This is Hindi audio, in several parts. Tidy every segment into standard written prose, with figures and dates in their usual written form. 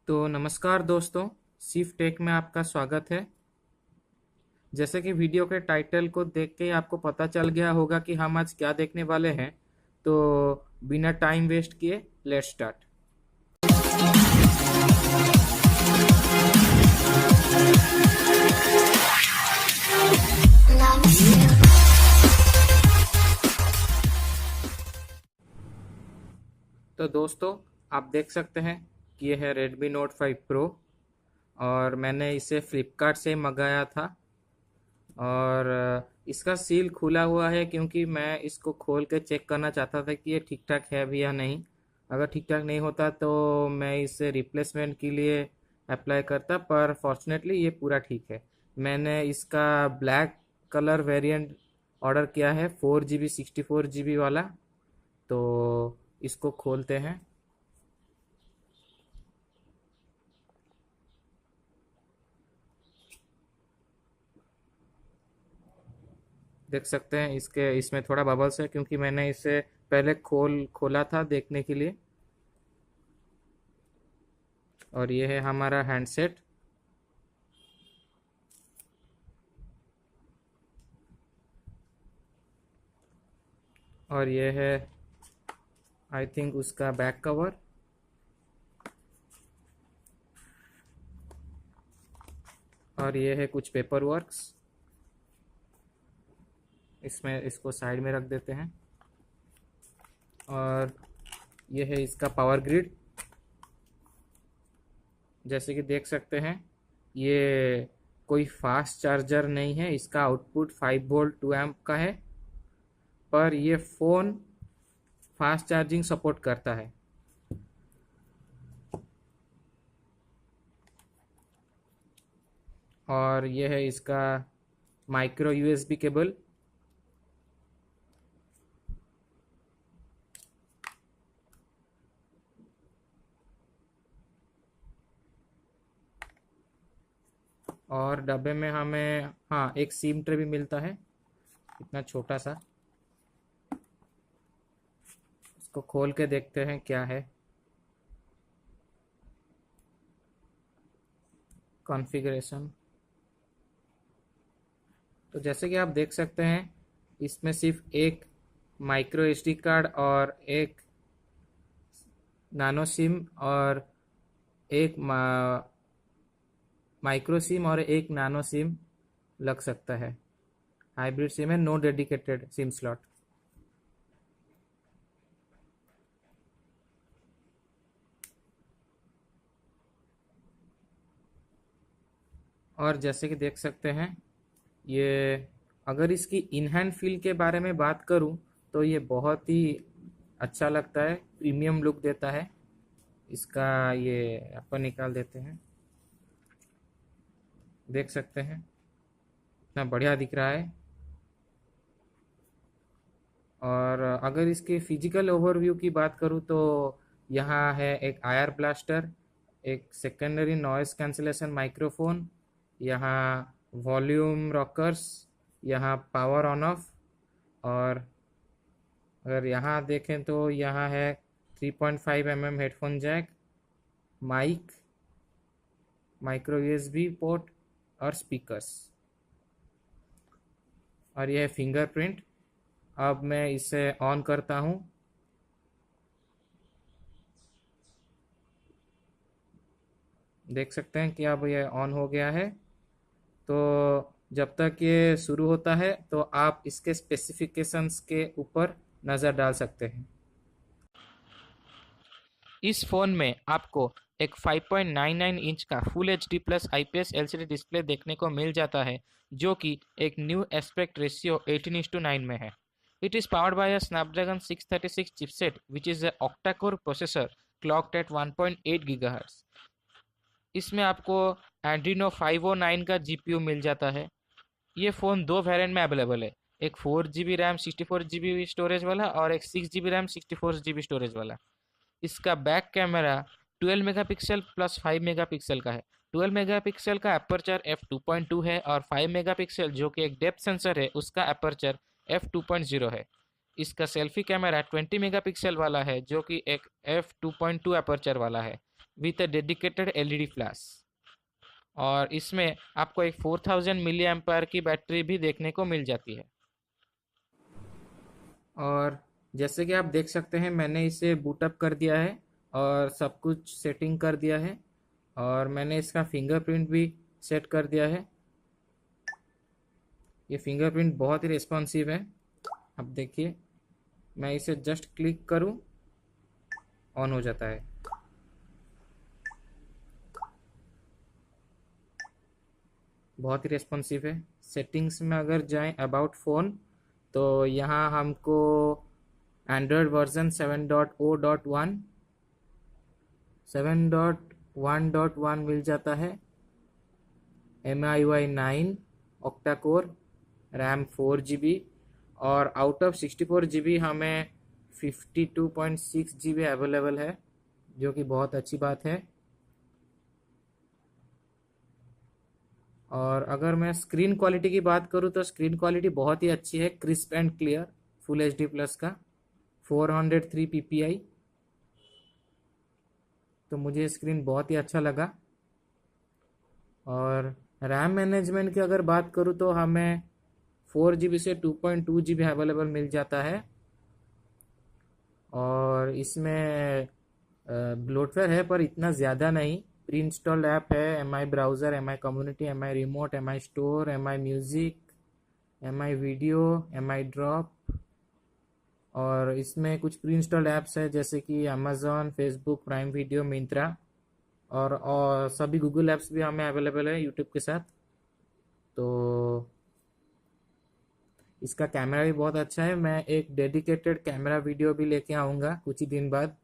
तो नमस्कार दोस्तों, सिफ टेक में आपका स्वागत है। जैसे कि वीडियो के टाइटल को देख के ही आपको पता चल गया होगा कि हम आज क्या देखने वाले हैं। तो बिना टाइम वेस्ट किए लेट्स स्टार्ट। तो दोस्तों, आप देख सकते हैं कि यह है Redmi Note 5 Pro और मैंने इसे फ्लिपकार्ट से मंगाया था। और इसका सील खुला हुआ है क्योंकि मैं इसको खोल के चेक करना चाहता था कि ये ठीक ठाक है भी या नहीं। अगर ठीक ठाक नहीं होता तो मैं इसे रिप्लेसमेंट के लिए अप्लाई करता, पर फॉर्चुनेटली ये पूरा ठीक है। मैंने इसका ब्लैक कलर वेरिएंट ऑर्डर किया है, 4 GB 64 GB वाला। तो इसको खोलते हैं। देख सकते हैं इसमें थोड़ा बबल्स है क्योंकि मैंने इसे पहले खोला था देखने के लिए। और ये है हमारा हैंडसेट। और ये है आई थिंक उसका बैक कवर। और ये है कुछ पेपर वर्क्स। इसको साइड में रख देते हैं। और ये है इसका पावर ग्रिड। जैसे कि देख सकते हैं, ये कोई फास्ट चार्जर नहीं है। इसका आउटपुट 5 वोल्ट 2 एम्प का है, पर ये फ़ोन फास्ट चार्जिंग सपोर्ट करता है। और ये है इसका माइक्रो यूएसबी केबल। और डब्बे में हमें हाँ एक सिम ट्रे भी मिलता है, इतना छोटा सा। इसको खोल के देखते हैं क्या है। कॉन्फ़िगरेशन। तो जैसे कि आप देख सकते हैं, इसमें सिर्फ एक माइक्रो एसडी कार्ड और एक नानो सिम और एक माइक्रो सिम और एक नानो सिम लग सकता है। हाइब्रिड सिम है, नो डेडिकेटेड सिम स्लॉट। और जैसे कि देख सकते हैं, ये अगर इसकी इन हैंड फील के बारे में बात करूं तो ये बहुत ही अच्छा लगता है, प्रीमियम लुक देता है इसका। ये अपन निकाल देते हैं। देख सकते हैं इतना बढ़िया दिख रहा है। और अगर इसके फिजिकल ओवरव्यू की बात करूं तो यहाँ है एक आयर ब्लास्टर, एक सेकेंडरी नॉइस कैंसिलेशन माइक्रोफोन, यहाँ वॉल्यूम रॉकर्स, यहाँ पावर ऑन ऑफ। और अगर यहाँ देखें तो यहाँ है 3.5 mm headphone jack, mic, micro USB port और स्पीकर्स। और यह है फिंगरप्रिंट। अब मैं इसे ऑन करता हूँ। देख सकते हैं कि अब ये ऑन हो गया है। तो जब तक ये शुरू होता है तो आप इसके स्पेसिफिकेशंस के ऊपर नज़र डाल सकते हैं। इस फ़ोन में आपको एक 5.99 इंच का full HD plus IPS LCD display देखने को मिल जाता है, जो कि एक न्यू एस्पेक्ट रेशियो 18:9 में है। It is powered by a Snapdragon 636 chipset which is a octa-core processor clocked at 1.8 gigahertz. इसमें आपको एड्रीनो 509 का जीपीयू मिल जाता है। ये फ़ोन दो वेरिएंट में अवेलेबल है, एक 4 GB रैम 64 GB स्टोरेज वाला और एक 6 GB रैम 64 GB स्टोरेज वाला। इसका back camera 12 megapixel plus 5 megapixel का है। 12 मेगापिक्सल का अपर्चर f2.2 है और 5 मेगापिक्सल जो कि एक डेप्थ सेंसर है उसका अपर्चर f2.0 है। इसका सेल्फी कैमरा 20 मेगापिक्सल वाला है जो कि एक f2.2 अपर्चर वाला है। With a dedicated LED flash. और इसमें आपको एक 4000 मिली एम्पायर की बैटरी भी देखने को मिल जाती है। और जैसे कि आप देख सकते हैं, मैंने इसे बूटअप कर दिया है और सब कुछ सेटिंग कर दिया है, और मैंने इसका फिंगरप्रिंट भी सेट कर दिया है। ये फिंगरप्रिंट बहुत ही रिस्पॉन्सिव है। अब देखिए, मैं इसे जस्ट क्लिक करूं, ऑन हो जाता है। बहुत ही रिस्पॉन्सिव है। सेटिंग्स में अगर जाएं, अबाउट फ़ोन, तो यहाँ हमको एंड्रॉयड वर्जन 7.1 मिल जाता है। MIUI 9 octa core, RAM 4 GB, और आउट ऑफ 64 GB हमें 52.6 GB अवेलेबल है, जो कि बहुत अच्छी बात है। और अगर मैं स्क्रीन क्वालिटी की बात करूँ तो स्क्रीन क्वालिटी बहुत ही अच्छी है, crisp and clear, full HD plus का 403 PPI। तो मुझे स्क्रीन बहुत ही अच्छा लगा। और रैम मैनेजमेंट की अगर बात करूँ तो हमें 4 GB से 2.2 GB अवेलेबल मिल जाता है। और इसमें ब्लोटवेयर है, पर इतना ज़्यादा नहीं। प्री इंस्टॉल्ड ऐप है, MI browser, MI community, MI remote, MI store, MI music, MI video, MI drop. और इसमें कुछ प्री इंस्टॉल्ड ऐप्स है जैसे कि Amazon, Facebook, prime video, Myntra, और सभी गूगल ऐप्स भी हमें अवेलेबल है यूट्यूब के साथ। तो इसका कैमरा भी बहुत अच्छा है। मैं एक डेडिकेटेड कैमरा वीडियो भी लेके आऊँगा कुछ ही दिन बाद।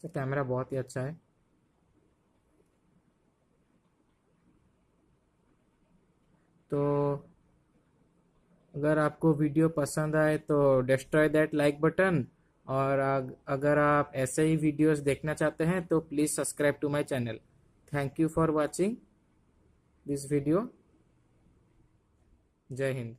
तो कैमरा बहुत ही अच्छा है। तो अगर आपको वीडियो पसंद आए तो डिस्ट्रॉय दैट लाइक बटन। और अगर आप ऐसे ही वीडियोस देखना चाहते हैं तो please subscribe to my channel. Thank you for watching this video. जय हिंद।